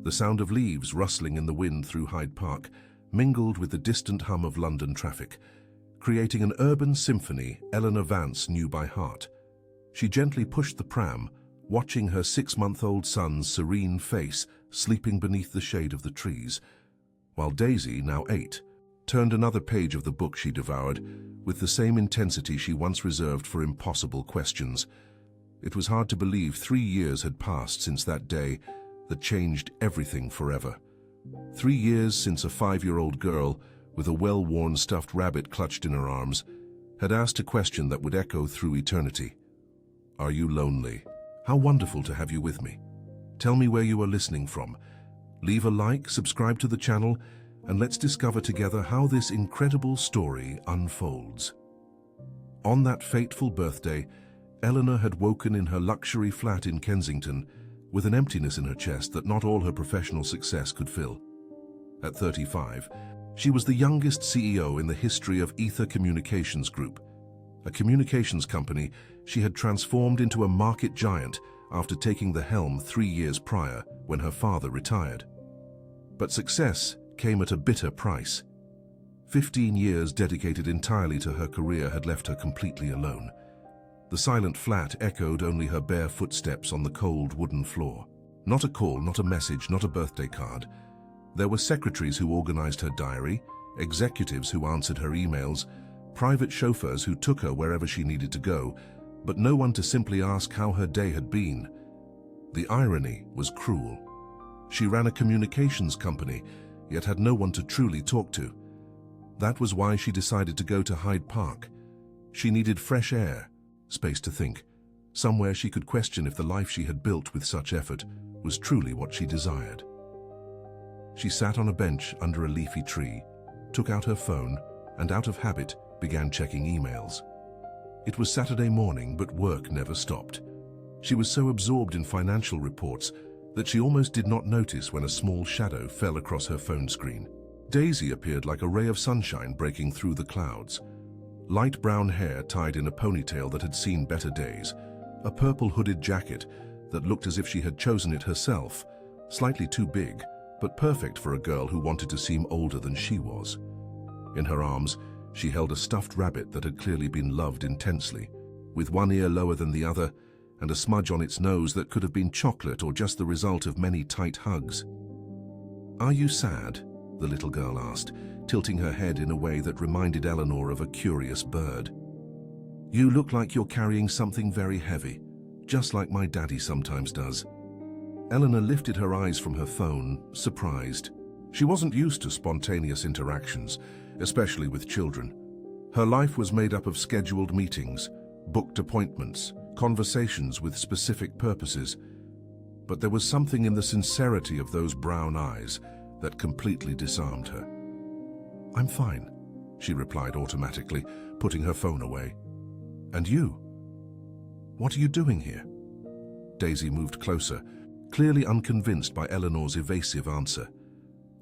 The sound of leaves rustling in the wind through Hyde Park mingled with the distant hum of London traffic, creating an urban symphony Eleanor Vance knew by heart. She gently pushed the pram, watching her 6-month-old son's serene face sleeping beneath the shade of the trees, while Daisy, now 8, turned another page of the book she devoured with the same intensity she once reserved for impossible questions. It was hard to believe 3 years had passed since that day that changed everything forever. 3 years since a 5-year-old girl, with a well-worn stuffed rabbit clutched in her arms, had asked a question that would echo through eternity. Are you lonely? How wonderful to have you with me. Tell me where you are listening from. Leave a like, subscribe to the channel, and let's discover together how this incredible story unfolds. On that fateful birthday, Eleanor had woken in her luxury flat in Kensington with an emptiness in her chest that not all her professional success could fill. At 35, she was the youngest CEO in the history of Ether Communications Group, a communications company she had transformed into a market giant after taking the helm 3 years prior when her father retired. But success came at a bitter price. 15 years dedicated entirely to her career had left her completely alone. The silent flat echoed only her bare footsteps on the cold wooden floor. Not a call, not a message, not a birthday card. There were secretaries who organized her diary, executives who answered her emails, private chauffeurs who took her wherever she needed to go, but no one to simply ask how her day had been. The irony was cruel. She ran a communications company, yet had no one to truly talk to. That was why she decided to go to Hyde Park. She needed fresh air, space to think, somewhere she could question if the life she had built with such effort was truly what she desired. She sat on a bench under a leafy tree, took out her phone, and out of habit began checking emails. It was Saturday morning, but work never stopped. She was so absorbed in financial reports that she almost did not notice when a small shadow fell across her phone screen. Daisy appeared like a ray of sunshine breaking through the clouds. Light brown hair tied in a ponytail that had seen better days, a purple hooded jacket that looked as if she had chosen it herself, slightly too big, but perfect for a girl who wanted to seem older than she was. In her arms, she held a stuffed rabbit that had clearly been loved intensely, with one ear lower than the other and a smudge on its nose that could have been chocolate or just the result of many tight hugs. "Are you sad?" the little girl asked, tilting her head in a way that reminded Eleanor of a curious bird. "You look like you're carrying something very heavy, just like my daddy sometimes does." Eleanor lifted her eyes from her phone, surprised. She wasn't used to spontaneous interactions, especially with children. Her life was made up of scheduled meetings, booked appointments, conversations with specific purposes. But there was something in the sincerity of those brown eyes that completely disarmed her. "I'm fine," she replied automatically, putting her phone away. "And you? What are you doing here?" Daisy moved closer, clearly unconvinced by Eleanor's evasive answer.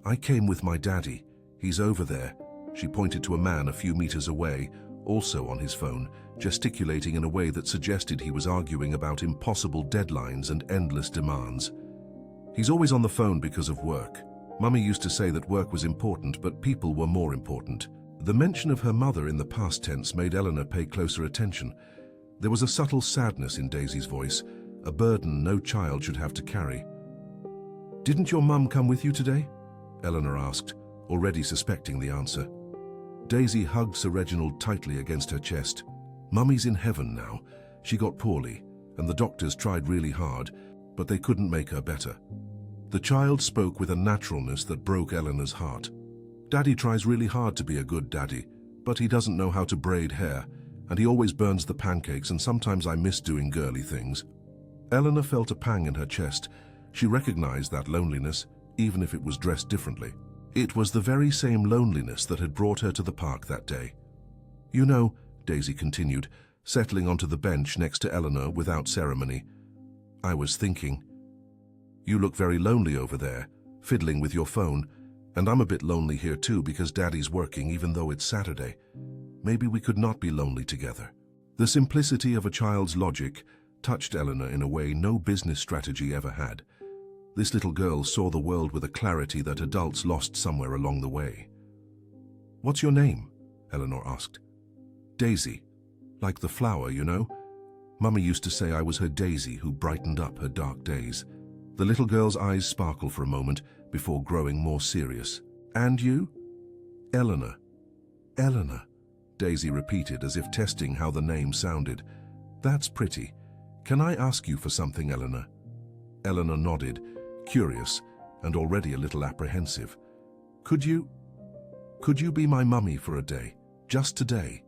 "I came with my daddy. He's over there." She pointed to a man a few meters away, also on his phone, gesticulating in a way that suggested he was arguing about impossible deadlines and endless demands. "He's always on the phone because of work. Mummy used to say that work was important, but people were more important." The mention of her mother in the past tense made Eleanor pay closer attention. There was a subtle sadness in Daisy's voice, a burden no child should have to carry. "Didn't your mum come with you today?" Eleanor asked, already suspecting the answer. Daisy hugged Sir Reginald tightly against her chest. "Mummy's in heaven now. She got poorly, and the doctors tried really hard, but they couldn't make her better." The child spoke with a naturalness that broke Eleanor's heart. "Daddy tries really hard to be a good daddy, but he doesn't know how to braid hair, and he always burns the pancakes, and sometimes I miss doing girly things." Eleanor felt a pang in her chest. She recognized that loneliness, even if it was dressed differently. It was the very same loneliness that had brought her to the park that day. "You know," Daisy continued, settling onto the bench next to Eleanor without ceremony, "I was thinking. You look very lonely over there, fiddling with your phone, and I'm a bit lonely here too because Daddy's working even though it's Saturday. Maybe we could not be lonely together." The simplicity of a child's logic touched Eleanor in a way no business strategy ever had. This little girl saw the world with a clarity that adults lost somewhere along the way. "What's your name?" Eleanor asked. "Daisy. Like the flower, you know? Mummy used to say I was her daisy who brightened up her dark days." The little girl's eyes sparkled for a moment before growing more serious. "And you?" "Eleanor." "Eleanor," Daisy repeated as if testing how the name sounded. "That's pretty. Can I ask you for something, Eleanor?" Eleanor nodded, curious and already a little apprehensive. Could you be my mummy for a day? Just today?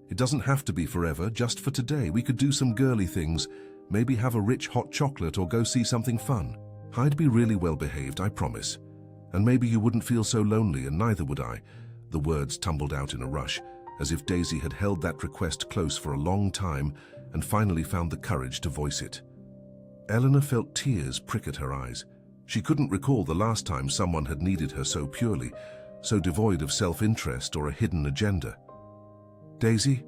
It doesn't have to be forever, just for today. We could do some girly things, maybe have a rich hot chocolate or go see something fun. I'd be really well behaved, I promise. And maybe you wouldn't feel so lonely, and neither would I. The words tumbled out in a rush, as if Daisy had held that request close for a long time and finally found the courage to voice it. Eleanor felt tears prick at her eyes. She couldn't recall the last time someone had needed her so purely, so devoid of self-interest or a hidden agenda. "Daisy,"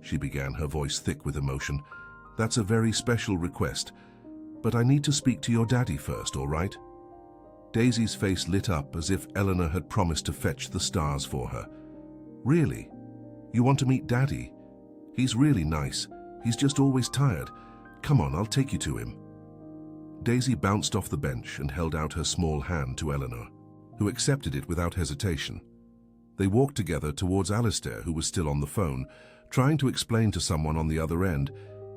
she began, her voice thick with emotion, "that's a very special request, but I need to speak to your daddy first, all right?" Daisy's face lit up as if Eleanor had promised to fetch the stars for her. "Really? You want to meet Daddy? He's really nice. He's just always tired. Come on, I'll take you to him." Daisy bounced off the bench and held out her small hand to Eleanor, who accepted it without hesitation. They walked together towards Alistair, who was still on the phone, trying to explain to someone on the other end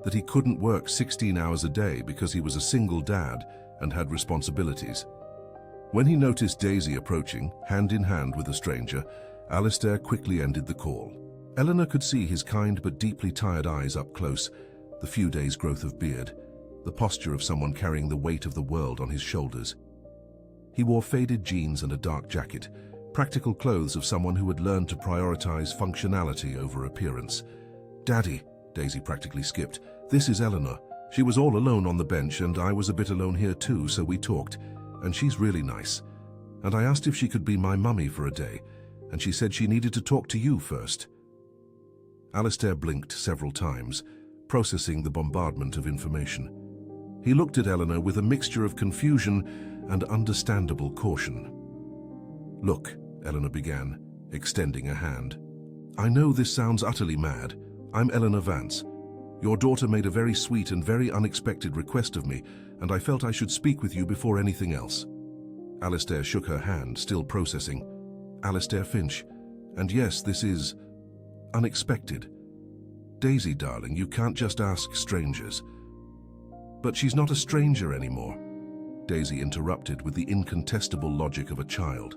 that he couldn't work 16 hours a day because he was a single dad and had responsibilities. When he noticed Daisy approaching, hand in hand with a stranger, Alistair quickly ended the call. Eleanor could see his kind but deeply tired eyes up close, the few days' growth of beard, the posture of someone carrying the weight of the world on his shoulders. He wore faded jeans and a dark jacket, practical clothes of someone who had learned to prioritize functionality over appearance. "Daddy," Daisy practically skipped, "this is Eleanor. She was all alone on the bench and I was a bit alone here too, so we talked. And she's really nice. And I asked if she could be my mummy for a day, and she said she needed to talk to you first." Alistair blinked several times, processing the bombardment of information. He looked at Eleanor with a mixture of confusion and understandable caution. "Look," Eleanor began, extending a hand. "I know this sounds utterly mad. I'm Eleanor Vance. Your daughter made a very sweet and very unexpected request of me, and I felt I should speak with you before anything else." Alistair shook her hand, still processing. "Alistair Finch. And yes, this is unexpected. Daisy, darling, you can't just ask strangers." "But she's not a stranger anymore," Daisy interrupted with the incontestable logic of a child.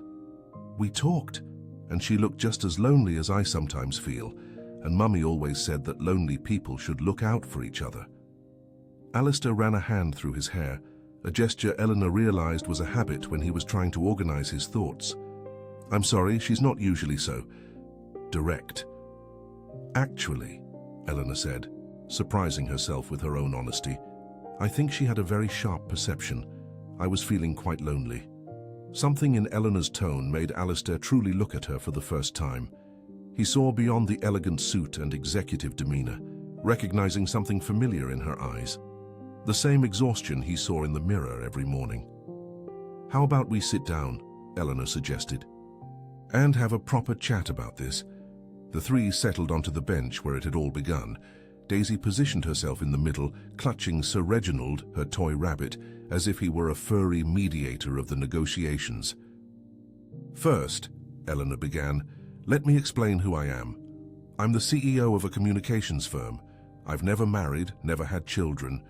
"We talked, and she looked just as lonely as I sometimes feel, and Mummy always said that lonely people should look out for each other." Alistair ran a hand through his hair, a gesture Eleanor realized was a habit when he was trying to organize his thoughts. "I'm sorry, she's not usually so direct." "Actually," Eleanor said, surprising herself with her own honesty, "I think she had a very sharp perception. I was feeling quite lonely." Something in Eleanor's tone made Alistair truly look at her for the first time. He saw beyond the elegant suit and executive demeanor, recognizing something familiar in her eyes. The same exhaustion he saw in the mirror every morning. "How about we sit down?" Eleanor suggested, "and have a proper chat about this." The three settled onto the bench where it had all begun. Daisy positioned herself in the middle, clutching Sir Reginald, her toy rabbit, as if he were a furry mediator of the negotiations. "First," Eleanor began, "let me explain who I am. I'm the CEO of a communications firm. I've never married, never had children,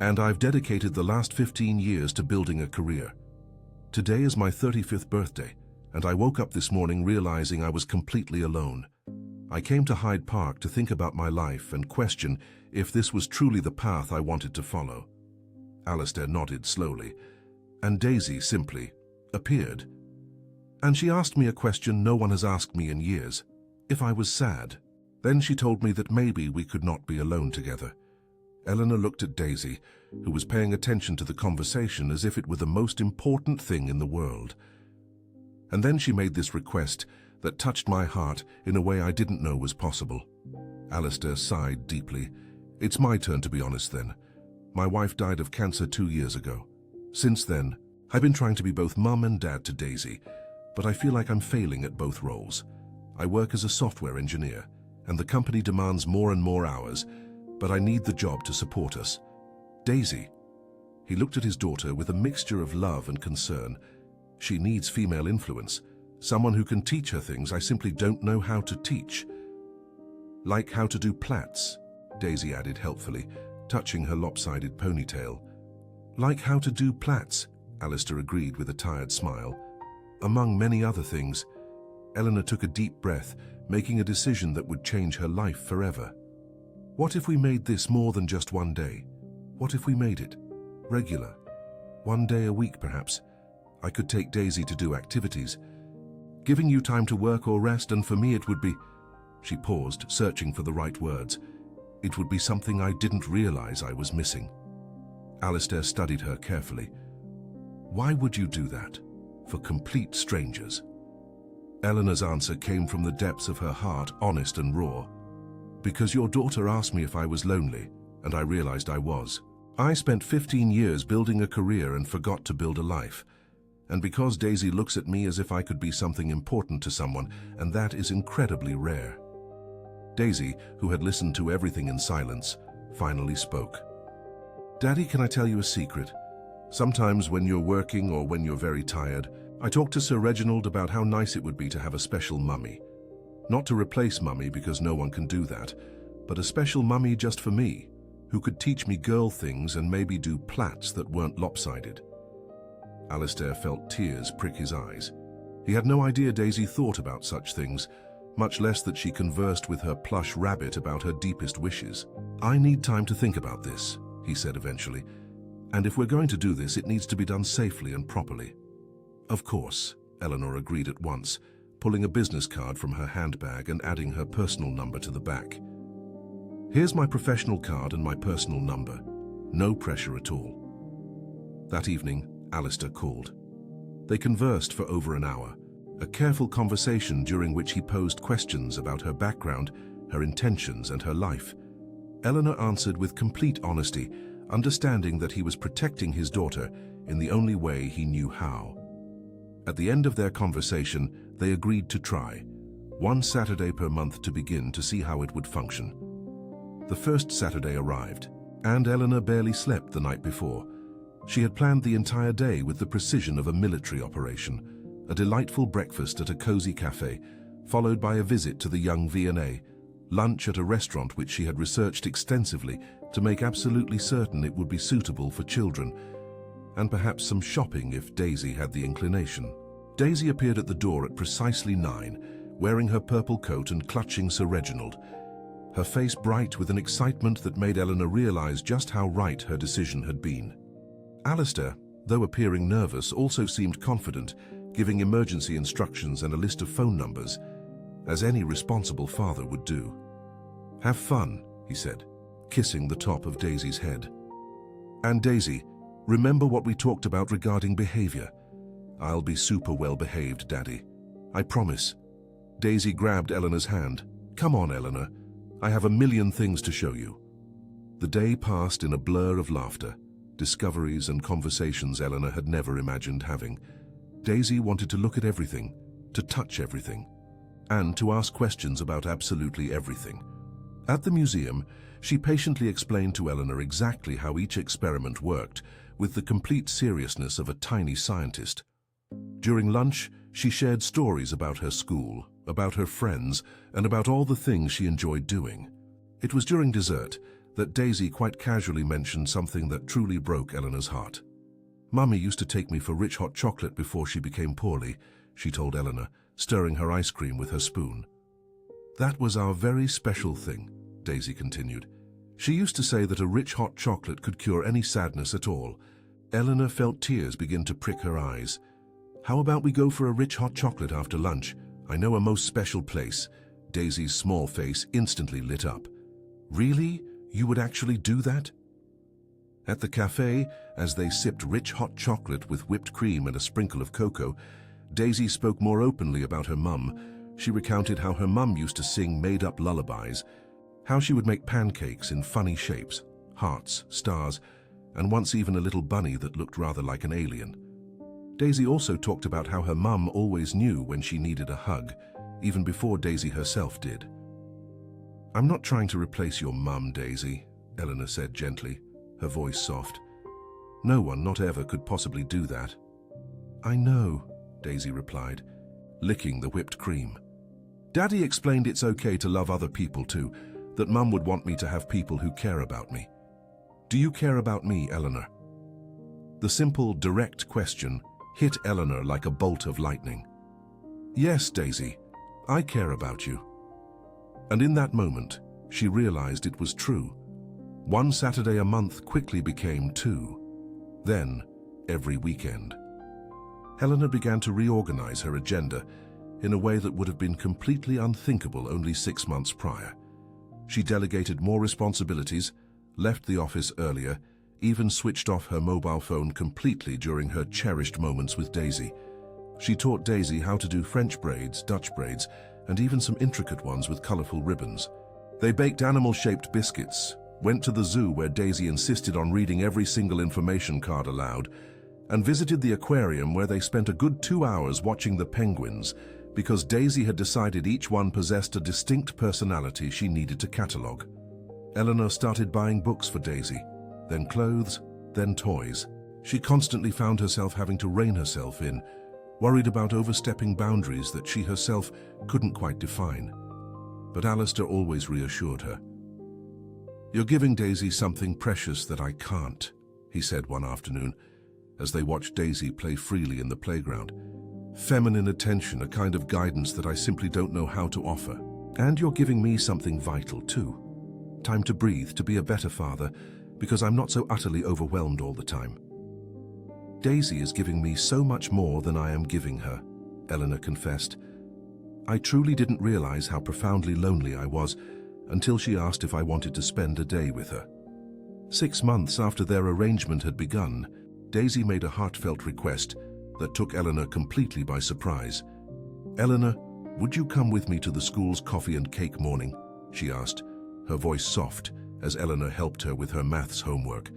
and I've dedicated the last 15 years to building a career. Today is my 35th birthday, and I woke up this morning realizing I was completely alone. I came to Hyde Park to think about my life and question if this was truly the path I wanted to follow." Alistair nodded slowly, and Daisy simply appeared. "And she asked me a question no one has asked me in years, if I was sad. Then she told me that maybe we could not be alone together." Eleanor looked at Daisy, who was paying attention to the conversation as if it were the most important thing in the world. "And then she made this request that touched my heart in a way I didn't know was possible." Alistair sighed deeply. "It's my turn to be honest then. My wife died of cancer 2 years ago. Since then, I've been trying to be both mum and dad to Daisy, but I feel like I'm failing at both roles. I work as a software engineer, and the company demands more and more hours, but I need the job to support us. Daisy. He looked at his daughter with a mixture of love and concern. She needs female influence, someone who can teach her things I simply don't know how to teach. Like how to do plaits, Daisy added helpfully, touching her lopsided ponytail. Like how to do plaits, Alistair agreed with a tired smile. Among many other things, Eleanor took a deep breath, making a decision that would change her life forever. What if we made this more than just one day? What if we made it regular? 1 day a week, perhaps. I could take Daisy to do activities, giving you time to work or rest, and for me it would be... She paused, searching for the right words. It would be something I didn't realize I was missing. Alistair studied her carefully. Why would you do that? For complete strangers? Eleanor's answer came from the depths of her heart, honest and raw. Because your daughter asked me if I was lonely, and I realized I was. I spent 15 years building a career and forgot to build a life. And because Daisy looks at me as if I could be something important to someone, and that is incredibly rare. Daisy, who had listened to everything in silence, finally spoke. Daddy, can I tell you a secret? Sometimes when you're working or when you're very tired, I talk to Sir Reginald about how nice it would be to have a special mummy. Not to replace Mummy, because no one can do that, but a special mummy just for me, who could teach me girl things and maybe do plaits that weren't lopsided. Alistair felt tears prick his eyes. He had no idea Daisy thought about such things, much less that she conversed with her plush rabbit about her deepest wishes. I need time to think about this, he said eventually, and if we're going to do this, it needs to be done safely and properly. Of course, Eleanor agreed at once, pulling a business card from her handbag and adding her personal number to the back. Here's my professional card and my personal number. No pressure at all. That evening, Alistair called. They conversed for over an hour, a careful conversation during which he posed questions about her background, her intentions, and her life. Eleanor answered with complete honesty, understanding that he was protecting his daughter in the only way he knew how. At the end of their conversation, they agreed to try, 1 Saturday per month to begin to see how it would function. The first Saturday arrived, and Eleanor barely slept the night before. She had planned the entire day with the precision of a military operation, a delightful breakfast at a cozy cafe, followed by a visit to the young V&A, lunch at a restaurant which she had researched extensively to make absolutely certain it would be suitable for children, and perhaps some shopping if Daisy had the inclination. Daisy appeared at the door at precisely 9, wearing her purple coat and clutching Sir Reginald, her face bright with an excitement that made Eleanor realize just how right her decision had been. Alistair, though appearing nervous, also seemed confident, giving emergency instructions and a list of phone numbers, as any responsible father would do. Have fun, he said, kissing the top of Daisy's head. And Daisy, remember what we talked about regarding behavior. I'll be super well behaved, Daddy. I promise. Daisy grabbed Eleanor's hand. Come on, Eleanor. I have a million things to show you. The day passed in a blur of laughter, discoveries and conversations Eleanor had never imagined having. Daisy wanted to look at everything, to touch everything, and to ask questions about absolutely everything. At the museum, she patiently explained to Eleanor exactly how each experiment worked, with the complete seriousness of a tiny scientist. During lunch, she shared stories about her school, about her friends, and about all the things she enjoyed doing. It was during dessert that Daisy quite casually mentioned something that truly broke Eleanor's heart. Mummy used to take me for rich hot chocolate before she became poorly, she told Eleanor, stirring her ice cream with her spoon. That was our very special thing, Daisy continued. She used to say that a rich hot chocolate could cure any sadness at all. Eleanor felt tears begin to prick her eyes. How about we go for a rich hot chocolate after lunch? I know a most special place. Daisy's small face instantly lit up. Really? You would actually do that? At the cafe, as they sipped rich hot chocolate with whipped cream and a sprinkle of cocoa, Daisy spoke more openly about her mum. She recounted how her mum used to sing made-up lullabies, how she would make pancakes in funny shapes, hearts, stars, and once even a little bunny that looked rather like an alien. Daisy also talked about how her mum always knew when she needed a hug, even before Daisy herself did. "I'm not trying to replace your mum, Daisy," Eleanor said gently, her voice soft. "No one, not ever, could possibly do that." "I know," Daisy replied, licking the whipped cream. "Daddy explained it's okay to love other people too, that Mum would want me to have people who care about me. Do you care about me, Eleanor?" The simple, direct question hit Eleanor like a bolt of lightning. "Yes, Daisy, I care about you." And in that moment, she realized it was true. One Saturday a month quickly became two. Then, every weekend. Eleanor began to reorganize her agenda in a way that would have been completely unthinkable only 6 months prior. She delegated more responsibilities, left the office earlier, even switched off her mobile phone completely during her cherished moments with Daisy. She taught Daisy how to do French braids, Dutch braids, and even some intricate ones with colorful ribbons. They baked animal-shaped biscuits, went to the zoo where Daisy insisted on reading every single information card aloud, and visited the aquarium where they spent a good 2 hours watching the penguins because Daisy had decided each one possessed a distinct personality she needed to catalogue. Eleanor started buying books for Daisy, then clothes, then toys. She constantly found herself having to rein herself in, worried about overstepping boundaries that she herself couldn't quite define. But Alistair always reassured her. "You're giving Daisy something precious that I can't," he said one afternoon, as they watched Daisy play freely in the playground. "Feminine attention, a kind of guidance that I simply don't know how to offer. And you're giving me something vital too. Time to breathe, to be a better father, because I'm not so utterly overwhelmed all the time." "Daisy is giving me so much more than I am giving her," Eleanor confessed. "I truly didn't realize how profoundly lonely I was until she asked if I wanted to spend a day with her." 6 months after their arrangement had begun, Daisy made a heartfelt request that took Eleanor completely by surprise. "Eleanor, would you come with me to the school's coffee and cake morning?" she asked, her voice soft as Eleanor helped her with her maths homework.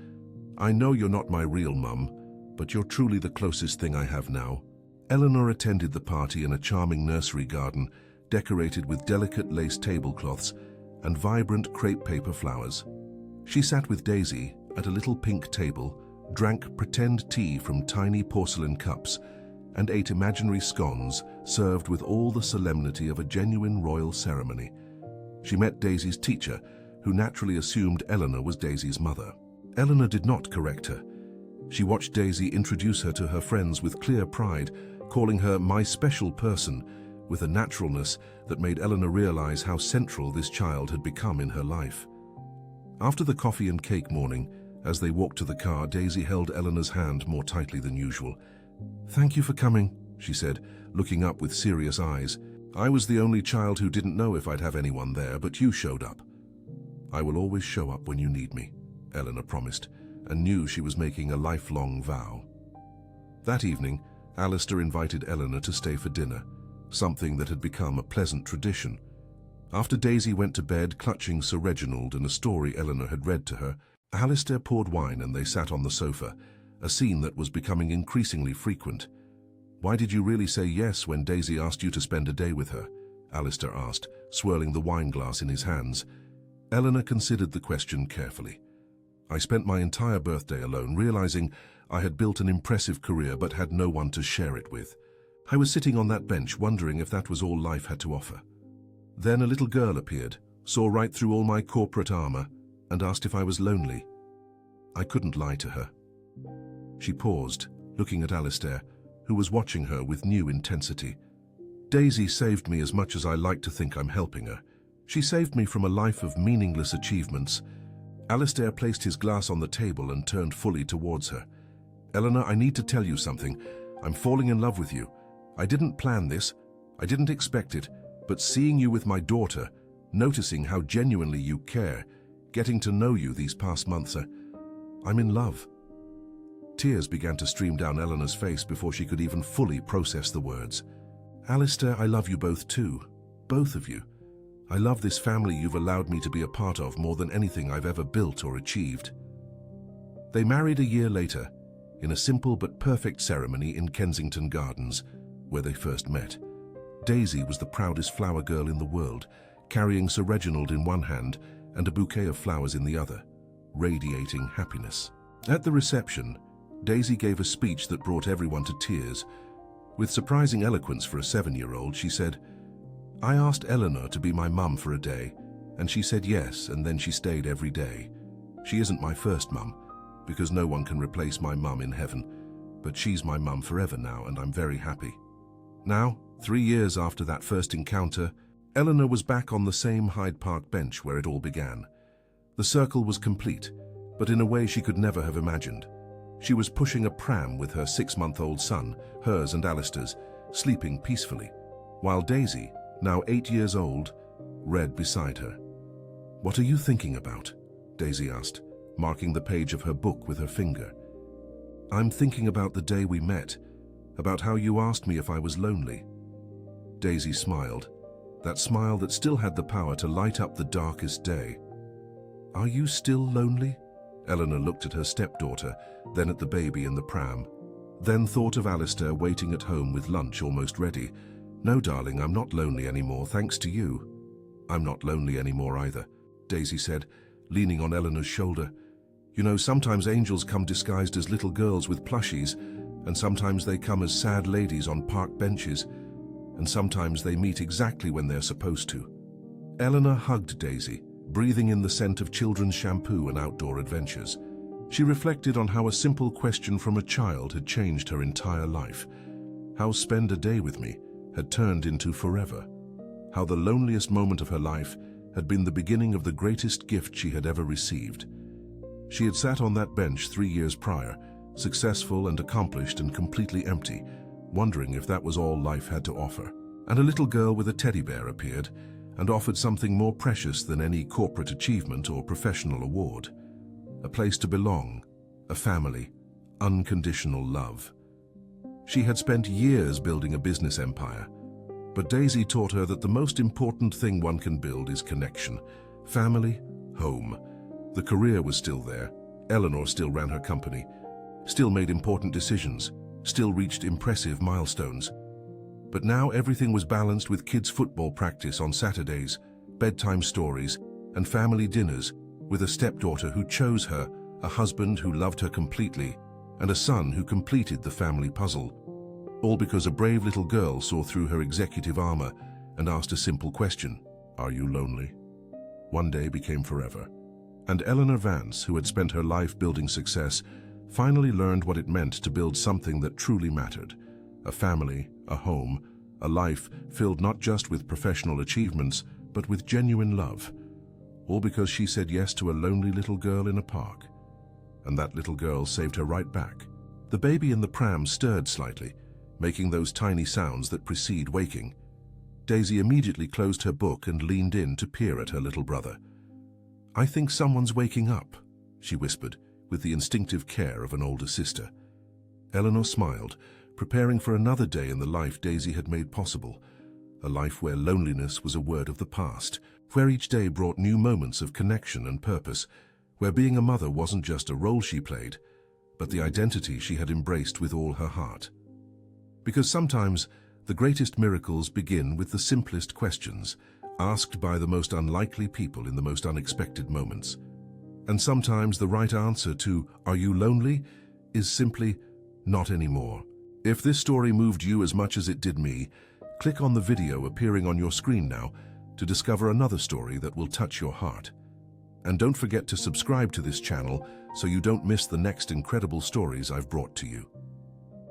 "I know you're not my real mum, but you're truly the closest thing I have now." Eleanor attended the party in a charming nursery garden, decorated with delicate lace tablecloths and vibrant crepe paper flowers. She sat with Daisy at a little pink table, drank pretend tea from tiny porcelain cups, and ate imaginary scones served with all the solemnity of a genuine royal ceremony. She met Daisy's teacher, who naturally assumed Eleanor was Daisy's mother. Eleanor did not correct her. She watched Daisy introduce her to her friends with clear pride, calling her "my special person," with a naturalness that made Eleanor realize how central this child had become in her life. After the coffee and cake morning, as they walked to the car, Daisy held Eleanor's hand more tightly than usual. "Thank you for coming," she said, looking up with serious eyes. "I was the only child who didn't know if I'd have anyone there, but you showed up." "I will always show up when you need me," Eleanor promised, and knew she was making a lifelong vow. That evening, Alistair invited Eleanor to stay for dinner, something that had become a pleasant tradition. After Daisy went to bed clutching Sir Reginald and a story Eleanor had read to her, Alistair poured wine and they sat on the sofa, a scene that was becoming increasingly frequent. "Why did you really say yes when Daisy asked you to spend a day with her?" Alistair asked, swirling the wine glass in his hands. Eleanor considered the question carefully. "I spent my entire birthday alone, realizing I had built an impressive career but had no one to share it with. I was sitting on that bench wondering if that was all life had to offer. Then a little girl appeared, saw right through all my corporate armor, and asked if I was lonely. I couldn't lie to her." She paused, looking at Alistair, who was watching her with new intensity. "Daisy saved me as much as I like to think I'm helping her. She saved me from a life of meaningless achievements." Alistair placed his glass on the table and turned fully towards her. "Eleanor, I need to tell you something. I'm falling in love with you. I didn't plan this. I didn't expect it. But seeing you with my daughter, noticing how genuinely you care, getting to know you these past months, I'm in love." Tears began to stream down Eleanor's face before she could even fully process the words. "Alistair, I love you both too. Both of you. I love this family you've allowed me to be a part of more than anything I've ever built or achieved." They married a year later, in a simple but perfect ceremony in Kensington Gardens, where they first met. Daisy was the proudest flower girl in the world, carrying Sir Reginald in one hand and a bouquet of flowers in the other, radiating happiness. At the reception, Daisy gave a speech that brought everyone to tears. With surprising eloquence for a 7-year-old, she said, "I asked Eleanor to be my mum for a day, and she said yes, and then she stayed every day. She isn't my first mum, because no one can replace my mum in heaven, but she's my mum forever now, and I'm very happy." Now, 3 years after that first encounter, Eleanor was back on the same Hyde Park bench where it all began. The circle was complete, but in a way she could never have imagined. She was pushing a pram with her 6-month-old son, hers and Alistair's, sleeping peacefully, while Daisy, now 8 years old, read beside her. "What are you thinking about?" Daisy asked, marking the page of her book with her finger. "I'm thinking about the day we met, about how you asked me if I was lonely." Daisy smiled, that smile that still had the power to light up the darkest day. "Are you still lonely?" Eleanor looked at her stepdaughter, then at the baby in the pram, then thought of Alistair waiting at home with lunch almost ready. "No, darling, I'm not lonely anymore, thanks to you." "I'm not lonely anymore either," Daisy said, leaning on Eleanor's shoulder. "You know, sometimes angels come disguised as little girls with plushies, and sometimes they come as sad ladies on park benches, and sometimes they meet exactly when they're supposed to." Eleanor hugged Daisy, breathing in the scent of children's shampoo and outdoor adventures. She reflected on how a simple question from a child had changed her entire life. How "spend a day with me" had turned into forever. How the loneliest moment of her life had been the beginning of the greatest gift she had ever received. She had sat on that bench 3 years prior, successful and accomplished and completely empty, wondering if that was all life had to offer. And a little girl with a teddy bear appeared and offered something more precious than any corporate achievement or professional award. A place to belong, a family, unconditional love. She had spent years building a business empire, but Daisy taught her that the most important thing one can build is connection. Family, home. The career was still there. Eleanor still ran her company, still made important decisions, still reached impressive milestones. But now everything was balanced with kids' football practice on Saturdays, bedtime stories, and family dinners, with a stepdaughter who chose her, a husband who loved her completely, and a son who completed the family puzzle. All because a brave little girl saw through her executive armor and asked a simple question: "Are you lonely?" One day became forever. And Eleanor Vance, who had spent her life building success, finally learned what it meant to build something that truly mattered. A family, a home, a life filled not just with professional achievements, but with genuine love. All because she said yes to a lonely little girl in a park. And that little girl saved her right back. The baby in the pram stirred slightly, making those tiny sounds that precede waking. Daisy immediately closed her book and leaned in to peer at her little brother. "I think someone's waking up," she whispered, with the instinctive care of an older sister. Eleanor smiled, preparing for another day in the life Daisy had made possible, a life where loneliness was a word of the past, where each day brought new moments of connection and purpose, where being a mother wasn't just a role she played, but the identity she had embraced with all her heart. Because sometimes the greatest miracles begin with the simplest questions, asked by the most unlikely people in the most unexpected moments. And sometimes the right answer to "Are you lonely?" is simply "Not anymore." If this story moved you as much as it did me, click on the video appearing on your screen now to discover another story that will touch your heart. And don't forget to subscribe to this channel so you don't miss the next incredible stories I've brought to you.